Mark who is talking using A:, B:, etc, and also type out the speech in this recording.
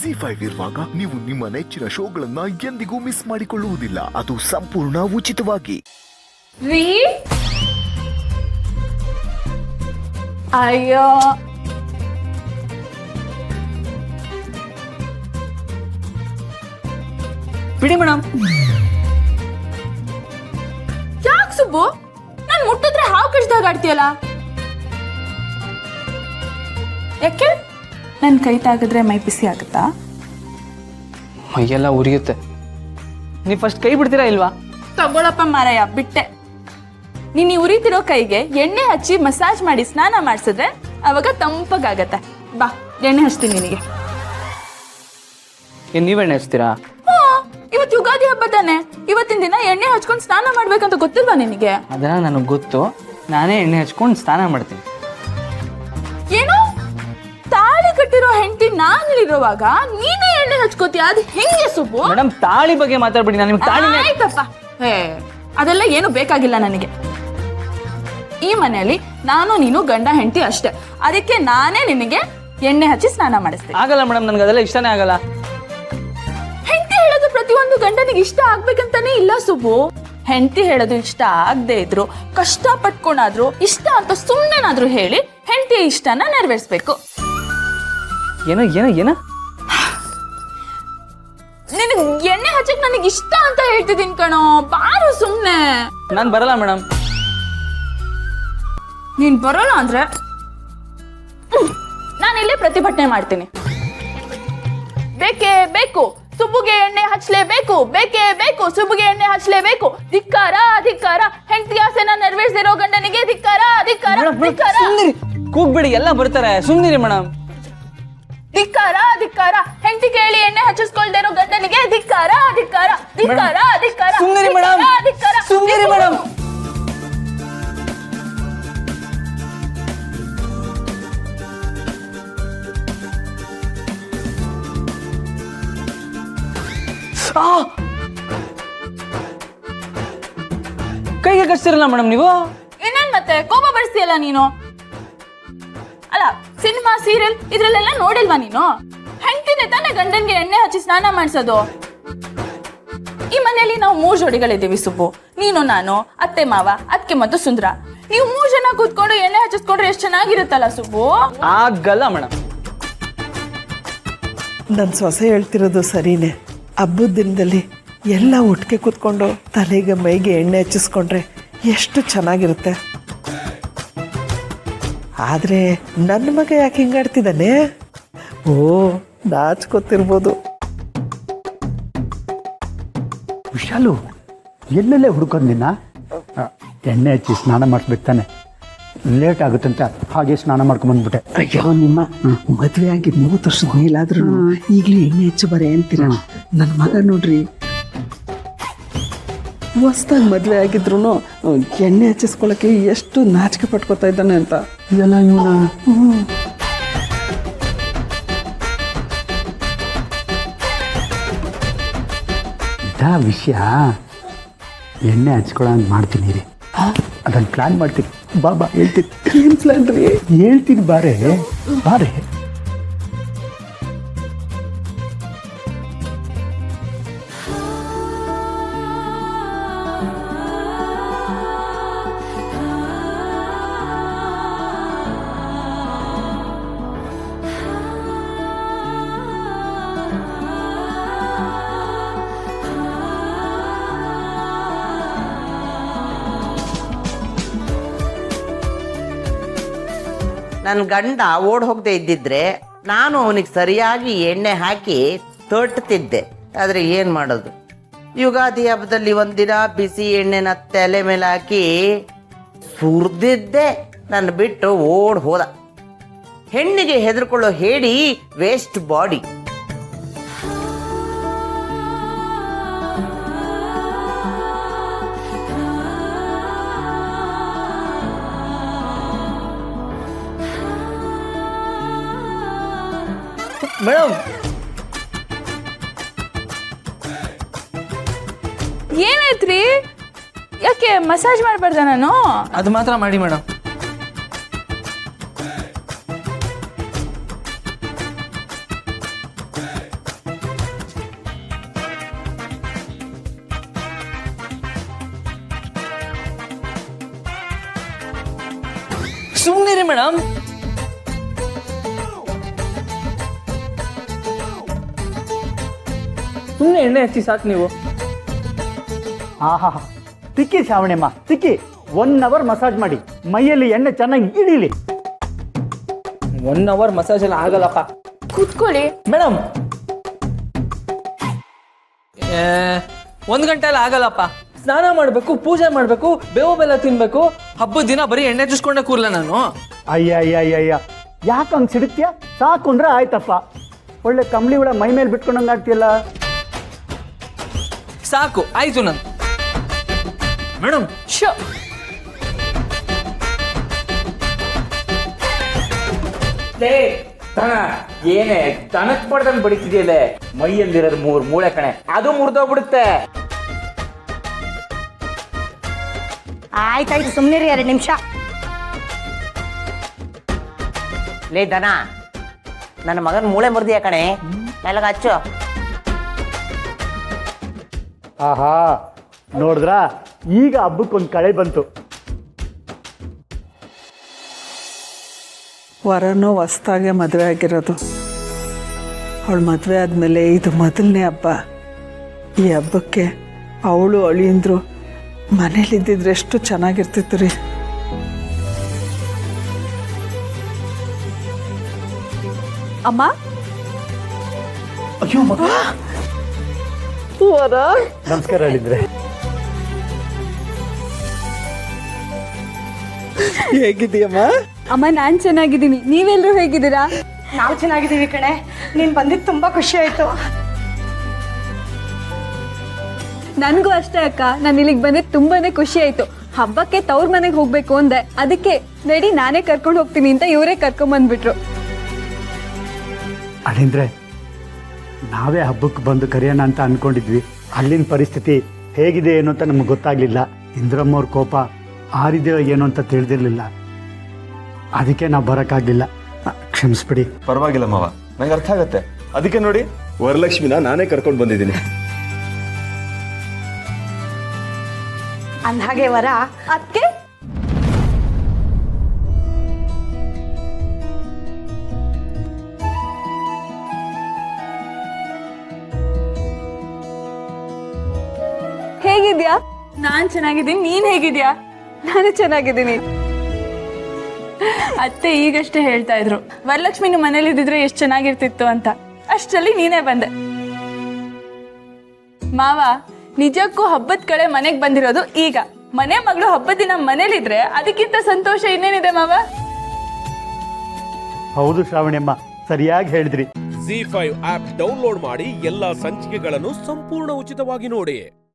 A: ZEE5 ಇರುವಾಗ ನೀವು ನಿಮ್ಮ ನೆಚ್ಚಿನ ಶೋಗಳನ್ನ ಎಂದಿಗೂ ಮಿಸ್ ಮಾಡಿಕೊಳ್ಳುವುದಿಲ್ಲ. ಅದು ಸಂಪೂರ್ಣ ಉಚಿತವಾಗಿ.
B: ಅಯ್ಯೋ
C: ಬಿಡಿ ಮೇಡಮ್.
B: ಯಾಕೆ ಸುಬ್ಬು, ನಾನು ಮುಟ್ಟಿದ್ರೆ ಹಾವು ಕಚ್ದಾಗ ಆಡ್ತೀಯಲ್ಲ? ಯಾಕೆ? ನನ್ನ ಕೈ ತಾಗಿದ್ರೆ ಮೈ ಬಿಸಿ ಆಗುತ್ತಾ?
C: ಮೈಯೆಲ್ಲ ಉರಿಯುತ್ತೆ. ನೀವು ಫಸ್ಟ್ ಕೈ ಬಿಡ್ತೀರಾ ಇಲ್ವಾ?
B: ತಗೊಳಪ್ಪ ಮಾರಾಯ, ಬಿಟ್ಟೆ. ನೀನು ಈ ಉರಿತಿರೋ ಕೈಗೆ ಎಣ್ಣೆ ಹಚ್ಚಿ ಮಸಾಜ್ ಮಾಡಿ ಸ್ನಾನ ಮಾಡಿಸಿದ್ರೆ ಅವಾಗ ತಂಪಗಾಗತ್ತೆ. ಬಾ, ಎಣ್ಣೆ ಹಚ್ತೀನಿ ನಿನಗೆ.
C: ಏನು ನೀವೆಣ್ಣೆ ಹಚ್ತೀರಾ?
B: ಇವತ್ತು ಯುಗಾದಿ ಹಬ್ಬ ತಾನೆ, ಇವತ್ತಿನ ದಿನ ಎಣ್ಣೆ ಹಚ್ಕೊಂಡು ಸ್ನಾನ ಮಾಡ್ಬೇಕಂತ ಗೊತ್ತಿಲ್ವಾ ನಿನಗೆ?
C: ಅದನ್ನ ನನಗೆ ಗೊತ್ತು. ನಾನೇ ಎಣ್ಣೆ ಹಚ್ಕೊಂಡು ಸ್ನಾನ ಮಾಡ್ತೀನಿ.
B: ಏನು, ತಾಳಿ ಕಟ್ಟಿರೋ ಹೆಂಡತಿ ನಾನಿರುವಾಗ ನೀನೇ ಎಣ್ಣೆ ಹಚ್ಕೋತೀಯ? ಅದು ಹೆಂಗೆ ಸುಬ್ಬು?
C: ಮೇಡಮ್, ತಾಳಿ ಬಗ್ಗೆ ಮಾತಾಡ್ಬಿಡಿ. ನಾನು ನಿಮ್ಗೆ ತಾಳಿ
B: ಆಯ್ತಪ್ಪ. ಅದೆಲ್ಲ ಏನು ಬೇಕಾಗಿಲ್ಲ ನನಗೆ. ಈ ಮನೆಯಲ್ಲಿ ನಾನು ನೀನು ಗಂಡ ಹೆಂಡತಿ ಅಷ್ಟೇ. ಅದಕ್ಕೆ ನಾನೇ ನಿನಗೆ ಎಣ್ಣೆ ಹಚ್ಚಿ ಸ್ನಾನ ಮಾಡಿಸ್ತೀನಿ.
C: ಆಗಲ್ಲ ಮೇಡಮ್, ನನಗೆ ಅದೆಲ್ಲ ಇಷ್ಟನೇ ಆಗಲ್ಲ.
B: ಹೆಂಡತಿ ಹೇಳೋದು ಪ್ರತಿಯೊಂದು ಗಂಡನಿಗೆ ಇಷ್ಟ ಆಗ್ಬೇಕಂತಾನೆ ಇಲ್ಲ ಸುಬ್ಬು. ಹೆಂಡತಿ ಹೇಳೋದು ಇಷ್ಟ ಆಗದೆ ಇದ್ರು, ಕಷ್ಟ ಪಟ್ಕೊಂಡಾದ್ರು, ಇಷ್ಟ ಅಂತ ಸುಮ್ಮನೆನಾದ್ರೂ ಹೇಳಿ ಹೆಂಡತಿಯ ಇಷ್ಟನ ನೆರವೇರಿಸ್ಬೇಕು.
C: ಏನೋ ಏನೋ ಏನೋ
B: ನಿನಗೆ ಎಣ್ಣೆ ಹಚ್ಚಕ್ ನನಗೆ ಇಷ್ಟ ಅಂತ ಹೇಳ್ತಿದ್ದೀನಿ ಕಣೋ, ಬಾರು ಸುಮ್ನೆ.
C: ನಾನು ಬರಲ್ಲ ಮೇಡಮ್.
B: ನೀನ್ ಬರೋಲ್ಲ ಅಂದ್ರೆ ನಾನು ಇಲ್ಲೇ ಪ್ರತಿಭಟನೆ ಮಾಡ್ತೀನಿ. ಬೇಕೇ ಬೇಕು, ಸುಬ್ಬುಗೆ ಎಣ್ಣೆ ಹಚ್ಚಲೇಬೇಕು, ಬೇಕೇ ಬೇಕು, ಸುಬ್ಬುಗೆ ಎಣ್ಣೆ ಹಚ್ಚಲೇಬೇಕು. ಧಿಕ್ಕಾರ ಧಿಕ್ಕಾರ, ಹೆಂಡತಿ ಆಸೆನ ನೆರವೇರಿಸಿರೋ ಗಂಡನಿಗೆ ಧಿಕ್ಕಾರ ಧಿಕ್ಕಾರ ಧಿಕ್ಕಾರ.
C: ಕೂಗ್ಬಿಡಿ, ಎಲ್ಲ ಬರ್ತಾರೆ, ಸುಮ್ಮನಿರಿ ಮೇಡಮ್.
B: ಧಿಕ್ಕಾರ ಧಿಕ್ಕಾರ, ಹೆಂಡತಿ ಕೇಳಿ ಎಣ್ಣೆ ಹಚ್ಚಿಸ್ಕೊಳ್ದೇ ಇರೋ ಗಂಡನಿಗೆ ಧಿಕ್ಕಾರ ಧಿಕ್ಕಾರ ಧಿಕ್ಕಾರ ಧಿಕ್ಕಾರ.
C: ಸುಮ್ಮನಿರಿ ಮೇಡಮ್, ಸುಮ್ಮನಿರಿ ಮೇಡಮ್. ಕೈಗೆ ಕಚ್ತಿರಲ್ಲ ಮೇಡಮ್ ನೀವು?
B: ಇನ್ನೇನ್ ಮತ್ತೆ, ಕೋಪ ಬರ್ಸ್ತೀಯಲ್ಲ ನೀನು. ಅಲ್ಲ, ಸಿನಿಮಾ ಸೀರಿಯಲ್ ಇದ್ರಲ್ಲೆಲ್ಲ ನೋಡಿಲ್ವಾ ನೀನು? ಹೆಂಡತಿನೇ ತಾನೇ ಗಂಡನ್ಗೆ ಎಣ್ಣೆ ಹಚ್ಚಿ ಸ್ನಾನ ಮಾಡಿಸೋದು. ಈ ಮನೆಯಲ್ಲಿ ನಾವು 3 ಜೋಡಿಗಳಿದ್ದೀವಿ ಸುಬ್ಬು. ನೀನು, ನಾನು, ಅತ್ತೆ ಮಾವ, ಅಕ್ಕೆ ಮತ್ತು ಸುಂದ್ರ. ನೀವು 3 ಜನ ಕೂತ್ಕೊಂಡು ಎಣ್ಣೆ ಹಚ್ಚಿಸ್ಕೊಂಡ್ರೆ ಎಷ್ಟು ಚೆನ್ನಾಗಿರುತ್ತಲ್ಲ ಸುಬ್ಬು.
C: ಆಗಲ್ಲ ಮೇಡಮ್.
D: ನನ್ನ ಸೊಸೆ ಹೇಳ್ತಿರೋದು ಸರಿನೇ. ಹಬ್ಬದ ದಿನದಲ್ಲಿ ಎಲ್ಲ ಒಟ್ಟಿಗೆ ಕೂತ್ಕೊಂಡು ತಲೆಗೆ ಮೈಗೆ ಎಣ್ಣೆ ಹಚ್ಚಿಸ್ಕೊಂಡ್ರೆ ಎಷ್ಟು ಚೆನ್ನಾಗಿರುತ್ತೆ. ಆದರೆ ನನ್ನ ಮಗ ಯಾಕೆ ಹಿಂಗಾಡ್ತಿದ್ದಾನೆ? ಓ, ನಾಚ್ಕೊತಿರ್ಬೋದು.
E: ವಿಶಾಲು, ಎಲ್ಲೆಲ್ಲೇ ಹುಡ್ಕೊಂಡು ನಿನ್ನ ಎಣ್ಣೆ ಹಚ್ಚಿ ಸ್ನಾನ ಮಾಡಿಸ್ಬೇಕು ತಾನೆ. ಲೇಟ್ ಆಗುತ್ತಂತ ಹಾಗೆ ಸ್ನಾನ ಮಾಡ್ಕೊಂಬಂದ್ಬಿಟ್ಟೆ.
D: ಅಯ್ಯೋ, ನಿಮ್ಮ ಮದುವೆ ಆಗಿ 30 ವರ್ಷದ ಮೇಲಾದ್ರೂ ಈಗಲೂ ಎಣ್ಣೆ ಹೆಚ್ಚು ಬರೇ ಅಂತೀರ. ನನ್ನ ಮಗ ನೋಡ್ರಿ, ಹೊಸ್ದಾಗಿ ಮದುವೆ ಆಗಿದ್ರು ಎಣ್ಣೆ ಹಚ್ಚಿಸ್ಕೊಳಕ್ಕೆ ಎಷ್ಟು ನಾಚಿಕೆ ಪಟ್ಕೋತಾ ಇದ್ದಾನೆ ಅಂತ.
E: ಇದೆಲ್ಲ ಇವನ ಇದಾ ವಿಷಯ. ಎಣ್ಣೆ ಹಚ್ಕೊಳ್ಳೋಂಗೆ ಮಾಡ್ತೀನಿ ರೀ, ಅದನ್ನು ಪ್ಲ್ಯಾನ್ ಮಾಡ್ತೀನಿ. ಬಾ ಹೇಳ್ತೀನಿ.
D: ಏನು ಪ್ಲಾನ್ ರೀ?
E: ಹೇಳ್ತೀನಿ, ಬಾರೆ ಬಾರೆ.
F: ನನ್ನ ಗಂಡ ಓಡ್ ಹೋಗದೆ ಇದ್ದಿದ್ರೆ ನಾನು ಅವನಿಗೆ ಸರಿಯಾಗಿ ಎಣ್ಣೆ ಹಾಕಿ ತೊಟ್ತಿದ್ದೆ. ಆದರೆ ಏನು ಮಾಡೋದು, ಯುಗಾದಿ ಹಬ್ಬದಲ್ಲಿ ಒಂದಿನ ಬಿಸಿ ಎಣ್ಣೆನ ತಲೆ ಮೇಲೆ ಹಾಕಿ ಸುರಿದಿದ್ದೆ ನನ್ನ ಬಿಟ್ಟು ಓಡ್ ಹೋದ. ಹೆಣ್ಣಿಗೆ ಹೆದರ್ಕೊಳ್ಳೋ ಹೇಳಿ ವೇಸ್ಟ್ ಬಾಡಿ.
C: ಮೇಡಮ್,
B: ಏನಾಯ್ತ್ರಿ? ಯಾಕೆ ಮಸಾಜ್ ಮಾಡಬಾರ್ದ ನಾನು?
C: ಅದು ಮಾತ್ರ ಮಾಡಿ ಮೇಡಮ್. ಸುಮ್ಮನಿರಿ ಮೇಡಮ್. ಸುಮ್ಮನೆ ಎಣ್ಣೆ ಹಚ್ಚಿ ಸಾಕು ನೀವು.
E: ಆಹಾ ತಿಕ್ಕಿ ಶ್ರಾವಣಿಯಮ್ಮ ತಿಕ್ಕಿ 1 ಅವರ್ ಮಸಾಜ್ ಮಾಡಿ ಮೈಯಲ್ಲಿ ಎಣ್ಣೆ ಚೆನ್ನಾಗಿ ಇಡೀಲಿ.
C: 1 ಅವರ್ ಮಸಾಜ್ ಎಲ್ಲ ಆಗಲ್ಲಪ್ಪ.
B: ಕೂತ್ಕೊಳ್ಳಿ.
C: ಮೇಡಮ್ 1 ಗಂಟೆ ಎಲ್ಲ ಆಗಲ್ಲಪ್ಪ. ಸ್ನಾನ ಮಾಡಬೇಕು, ಪೂಜೆ ಮಾಡಬೇಕು, ಬೇವು ಬೆಲ್ಲ ತಿನ್ಬೇಕು. ಹಬ್ಬದ ದಿನ ಬರೀ ಎಣ್ಣೆ ಚುಸ್ಕೊಂಡೆ ಕೂರ್ಲ ನಾನು.
E: ಅಯ್ಯ ಯಾಕೆ ಹಂಗೆ ಸಿಡುತ್ತೀಯ? ಸಾಕು ಅಂದ್ರೆ ಆಯ್ತಪ್ಪ. ಒಳ್ಳೆ ಕಂಬಳಿ ಹುಳ ಮೈ ಮೇಲೆ ಬಿಟ್ಕೊಂಡಂಗೆ ಆಗ್ತಿಯಲ್ಲ.
C: ಸಾಕು ಆಯ್ತು ನನ್ ಮೇಡಮ್.
B: ಶೋ
G: ಏನೇ ತನಕ್ ಪಡ್ದಂಗ್ ಬಡಿತಿದೆಯಲ್ಲೇ, ಮೈಯಲ್ಲಿರೋದು 3 ಮೂಳೆ ಕಣೆ, ಅದು ಮುರಿದೋಗ್ಬಿಡುತ್ತೆ.
H: ಆಯ್ತಾಯ್ತು ಸುಮ್ಮನಿರಿ 2 ನಿಮಿಷ.
F: ಲೇ ದನ, ನನ್ನ ಮಗನ ಮೂಳೆ ಮುರಿದಿಯ ಕಣೆ, ಮೆಲ್ಲಗ ಹಚ್ಚು.
E: ಆಹಾ ನೋಡಿದ್ರಾ, ಈಗ ಹಬ್ಬಕ್ಕೊಂದು ಕಳೆ ಬಂತು.
D: ವರನೋ ಹೊಸ್ದಾಗೆ ಮದುವೆ ಆಗಿರೋದು. ಅವಳು ಮದುವೆ ಆದಮೇಲೆ ಇದು ಮೊದಲನೇ ಹಬ್ಬ. ಈ ಹಬ್ಬಕ್ಕೆ ಅವಳು ಅಳಿಯಂದ್ರು ಮನೇಲಿದ್ದಿದ್ರೆ ಎಷ್ಟು ಚೆನ್ನಾಗಿರ್ತಿತ್ತು ರೀ.
B: ಅಮ್ಮ,
E: ಅಯ್ಯೋ ಮಗ,
D: ವರ
E: ನಮಸ್ಕಾರ ಹೇಳಿದ್ರೆ.
D: ಹೇಗಿದೆಯಮ್ಮ?
B: ಅಮ್ಮ ನಾನ್ ಚೆನ್ನಾಗಿದ್ದೀನಿ, ನೀವೆಲ್ಲರೂ ಹೇಗಿದ್ದೀರಾ?
H: ನಾವು ಚೆನ್ನಾಗಿದ್ದೀವಿ ಕಣೆ. ನೀನು ಬಂದಿದ್ದು ತುಂಬ ಖುಷಿ ಆಯಿತು.
B: ನನಗೂ ಅಷ್ಟೇ ಅಕ್ಕ, ನಾನು ಇಲ್ಲಿಗೆ ಬಂದಿದ್ದು ತುಂಬಾನೇ ಖುಷಿ ಆಯ್ತು. ಹಬ್ಬಕ್ಕೆ ತವ್ರ ಮನೆಗೆ ಹೋಗ್ಬೇಕು ಅಂದೆ, ಅದಕ್ಕೆ ನಡಿ ನಾನೇ ಕರ್ಕೊಂಡು ಹೋಗ್ತೀನಿ ಅಂತ ಇವರೇ ಕರ್ಕೊಂಡ್ ಬಂದ್ಬಿಟ್ರು.
E: ಅಳಿಂದ್ರೆ ನಾವೇ ಹಬ್ಬಕ್ಕೆ ಬಂದು ಕರೆಯೋಣ ಅಂತ ಅನ್ಕೊಂಡಿದ್ವಿ. ಅಲ್ಲಿನ ಪರಿಸ್ಥಿತಿ ಹೇಗಿದೆ ಏನು ಅಂತ ನಮ್ಗೆ ಗೊತ್ತಾಗ್ಲಿಲ್ಲ. ಇಂದ್ರಮ್ಮವ್ರ ಕೋಪ ಆರಿದೆಯೋ ಏನು ಅಂತ ತಿಳಿದಿರ್ಲಿಲ್ಲ. ಅದಕ್ಕೆ ನಾವು ಬರೋಕ್ಕಾಗಲಿಲ್ಲ, ಕ್ಷಮಿಸ್ಬಿಡಿ.
I: ಪರವಾಗಿಲ್ಲ ಮಾವ, ನಂಗೆ ಅರ್ಥ ಆಗತ್ತೆ. ಅದಕ್ಕೆ ನೋಡಿ ವರಲಕ್ಷ್ಮಿನ ನಾನೇ ಕರ್ಕೊಂಡು ಬಂದಿದ್ದೀನಿ.
H: ಅಂದ್ಹಾಗೆ ವರ,
B: ಅದಕ್ಕೆ ಹೇಗಿದ್ಯಾ? ನಾನ್ ಚೆನ್ನಾಗಿದ್ದೀನಿ, ನೀನ್ ಹೇಗಿದ್ಯಾ? ನಾನು ಚೆನ್ನಾಗಿದ್ದೀನಿ. ಅತ್ತೆ ಈಗಷ್ಟೇ ಹೇಳ್ತಾ ಇದ್ರು, ವರಲಕ್ಷ್ಮಿನ ಮನೇಲಿ ಇದ್ದಿದ್ರೆ ಎಷ್ಟು ಚೆನ್ನಾಗಿರ್ತಿತ್ತು ಅಂತ. ಅಷ್ಟರಲ್ಲಿ ನೀನೇ ಬಂದೆ. ಮಾವ, ನಿಜಕ್ಕೂ ಹಬ್ಬದ ಕಡೆ ಮನೆಗೆ ಬಂದಿರೋದು ಈಗ. ಮನೆ ಮಗಳು ಹಬ್ಬದ ದಿನ ಮನೇಲಿದ್ರೆ ಅದಕ್ಕಿಂತ ಸಂತೋಷ ಇನ್ನೇನಿದೆ ಮಾವ?
E: ಹೌದು ಶ್ರಾವಣಿಯಮ್ಮ, ಸರಿಯಾಗಿ ಹೇಳಿದ್ರಿ.
J: ZEE5 ಆಪ್ ಡೌನ್ಲೋಡ್ ಮಾಡಿ ಎಲ್ಲಾ ಸಂಚಿಕೆಗಳನ್ನು ಸಂಪೂರ್ಣ ಉಚಿತವಾಗಿ ನೋಡಿ.